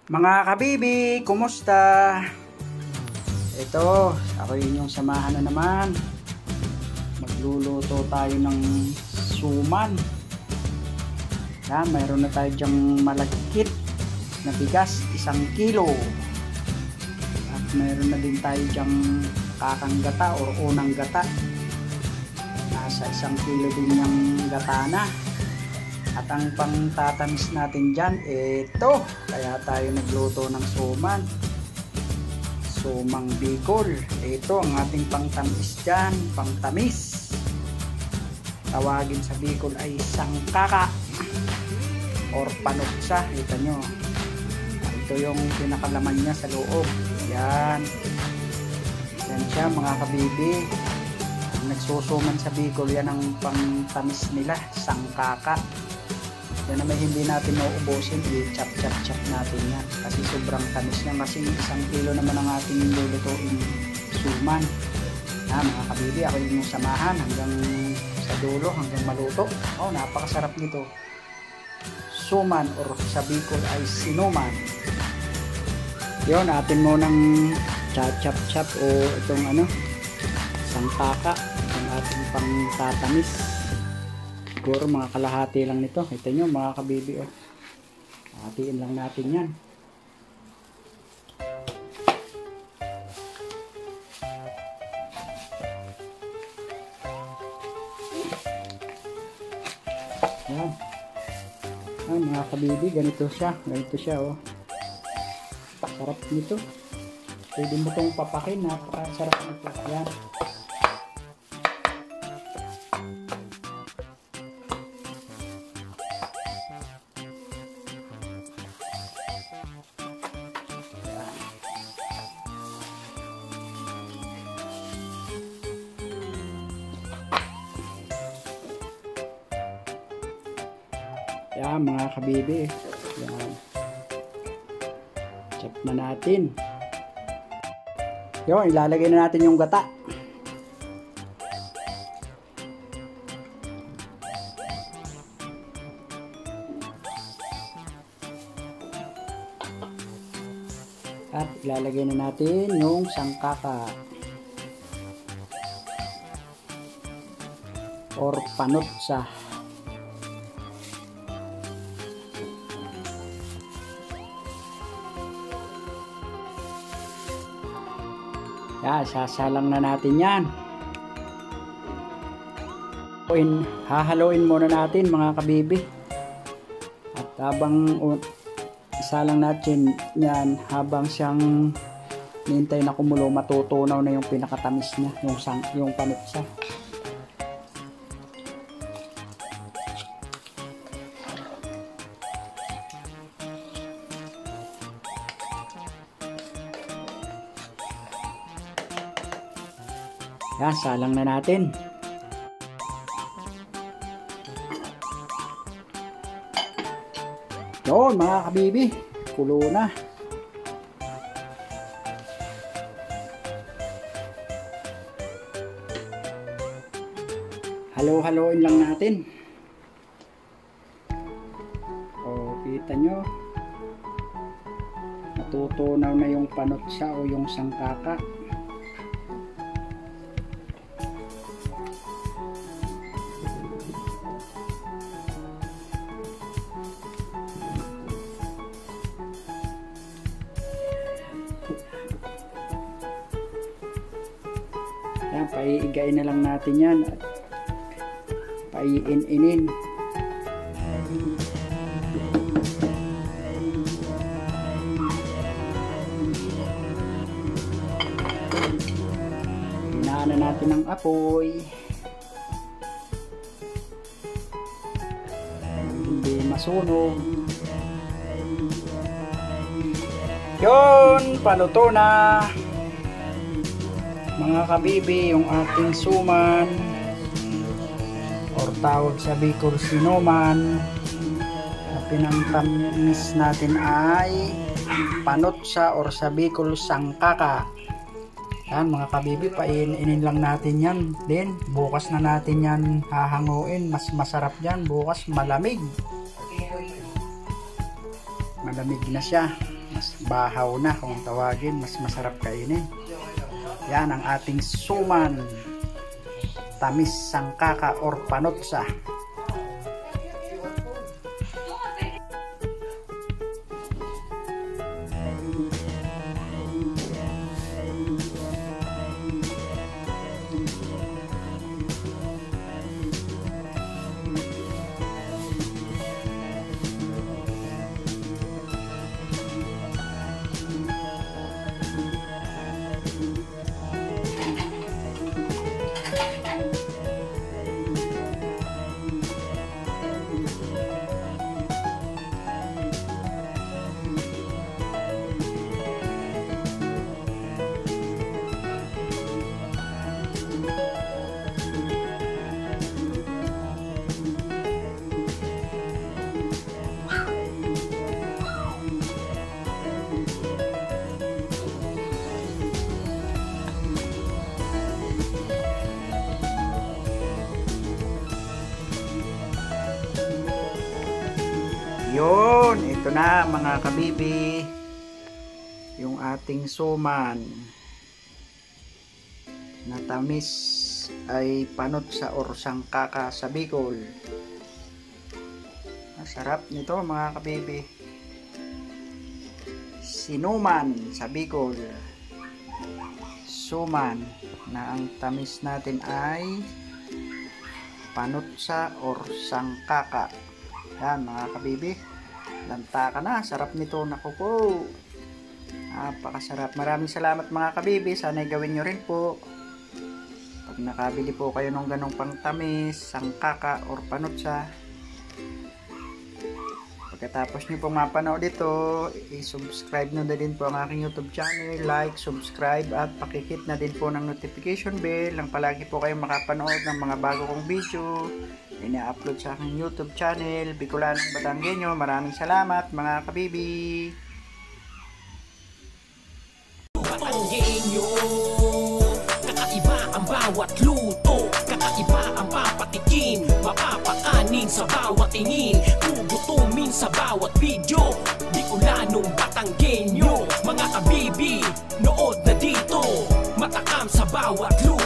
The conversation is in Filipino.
Mga kabibi, kumusta? Ito, ako yung samahan na naman. Magluluto tayo ng suman. Yan, mayroon na tayo dyang malagkit na bigas, 1 kilo. At mayroon na din tayo dyang kakang gata o unang gata. Nasa 1 kilo din yung gata na. At ang pangtatamis natin dyan, ito. Kaya tayo nagluto ng suman. Sumang Bicol. Ito ang ating pangtamis dyan. Pangtamis. Tawagin sa Bicol ay sangkaka. Or panuksa. Ito nyo. Ito yung pinakalaman niya sa loob. Yan. Yan siya mga kabibi. Nagsusuman sa Bicol, yan ang pangtamis nila. Sangkaka. Yan naman hindi natin mauubusin, i-chop natin yan kasi sobrang tamis niya, kasi 1 kilo naman ang ating lulutuin suman. Mga kabibi, ako yung samahan hanggang sa dulo, hanggang maluto. Napakasarap nito. Suman or sa Bicol ay sinuman. Yun, natin mo ng chop o itong sangkaka, ang ating pangtatamis. Siguro mga kalahati lang nito. Ito nyo mga kabibi. Hatiin lang natin yan. Yan. Mga kabibi, ganito siya. Ganito siya Sarap nito. Pwede mo itong papakin. Napakasarap nito. Yan. Yan mga kabibi. Yan. Chop na natin. Yun, ilalagay na natin yung gata. At ilalagay na natin yung sangkaka. Or panutsa. Sasalang na natin yan. Hahaluin muna natin mga kabibi. At habang isalang natin yan, habang siyang nintay na kumulo, matutunaw na yung pinakatamis niya, yung panutsa. Yan, salang na natin. Yun mga kabibi, kulo na. Halo-haloin lang natin. Kita nyo, natutunaw na yung panutsa o yung sangkaka. Yan, paiigain na lang natin yan at paiin-inin. Hinaan na natin ang apoy. Hindi masunog. Yun, paluto na. Mga kabibi, yung ating suman or tawag sa Bicol sinuman. pinangtamis natin ay panutsa or sa Bicol sangkaka. Yan mga kabibi, painin lang natin yan din. Bukas na natin yan hahanguin. Mas masarap yan bukas, malamig. Malamig na siya. Mas bahaw na kung tawagin. Mas masarap kainin. Yan ang ating suman. Tamis sangkaka or panutsa. Yun, ito na mga kabibi, yung ating suman na tamis ay panutsa or sangkaka sa Bicol. Masarap nito mga kabibi. Sinuman sa Bicol. Suman na ang tamis natin ay panutsa or sangkaka. Yan mga kabibi, lanta ka na, sarap nito, naku po, napakasarap. Maraming salamat mga kabibi, sana'y gawin nyo rin po pag nakabili po kayo ng ganong pangtamis, sangkaka or panutsa. Pagkatapos nyo pong mapanood ito, i-subscribe nyo na din po ang aking YouTube channel, like, subscribe at pakikit na din po ng notification bell lang palagi po kayong makapanood ng mga bago kong video ina-upload sa aking YouTube channel, Bicolanong Batanggenyo. Maraming salamat mga kabibi. Batanggenyo, kakaiba ang bawat luto, kakaiba ang papatikim, mapapakanin sa bawat tingin, gugutumin sa bawat video. Bicolanong Batanggenyo, mga kabibi, nood na dito, matakam sa bawat luto.